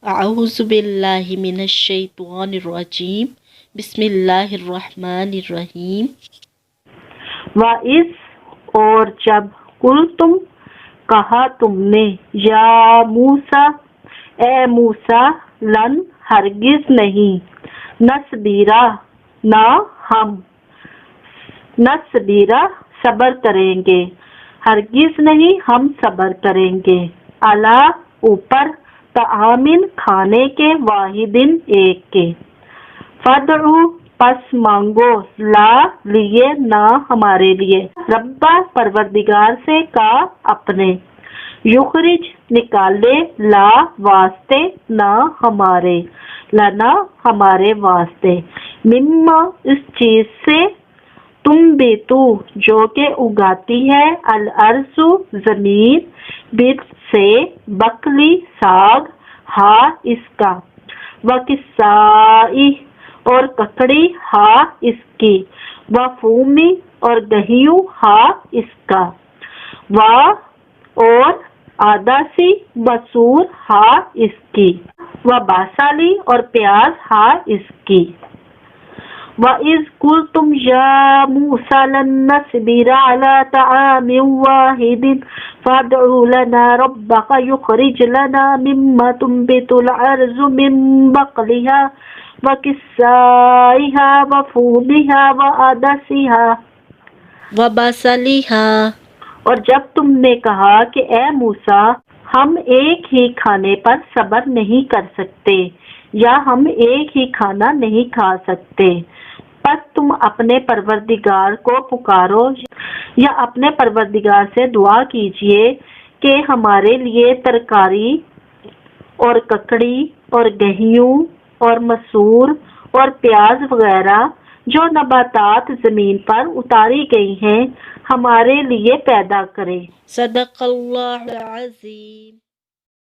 اعوذ باللہ من الشیطان الرجیم بسم اللہ الرحمن الرحیم۔ وَإِذْ اور جب قُلْتُمْ کہا تم نے یا موسیٰ اے موسیٰ لن ہرگز نہیں نصبیرہ نہ ہم نصبیرہ صبر کریں گے ہرگز نہیں ہم صبر کریں گے علی اوپر طعامن کھانے کے واحدن ایک کے فدعو پس مانگو لا لیے نہ ہمارے لیے ربا پروردگار سے کا اپنے یخرج نکالے لا واسطے نہ ہمارے لنا ہمارے واسطے مما اس چیز سے تم بھی تو جو کہ اگاتی ہے الارض زمین بت سے بکلی ساگ ہا اس کا وکسائی اور ککڑی ہا اس کی وفومی اور گہیوں ہا اس کا اور آدھا سی مسور ہا اس کی وباسالی اور پیاز ہا اس کی وَإِذْ قُلْتُمْ يَا مُوسَىٰ لَن نَّصْبِرَ عَلَىٰ طَعَامٍ وَاحِدٍ فَادْعُ لَنَا رَبَّكَ يُخْرِجْ لَنَا مِمَّا تُنبِتُ الْأَرْضُ مِن بَقْلِهَا وَكِسَّائِهَا وَفُومِهَا وَعَدَسِهَا وبصلیہا اور جب تم نے کہا کہ اے موسیٰ ہم ایک ہی کھانے پر صبر نہیں کر سکتے یا ہم ایک ہی کھانا نہیں کھا سکتے پس تم اپنے پروردگار کو پکارو یا اپنے پروردگار سے دعا کیجئے کہ ہمارے لیے ترکاری اور ککڑی اور گہیوں اور مسور اور پیاز وغیرہ جو نباتات زمین پر اتاری گئی ہیں ہمارے لیے پیدا کرے۔ صدق اللہ العظیم۔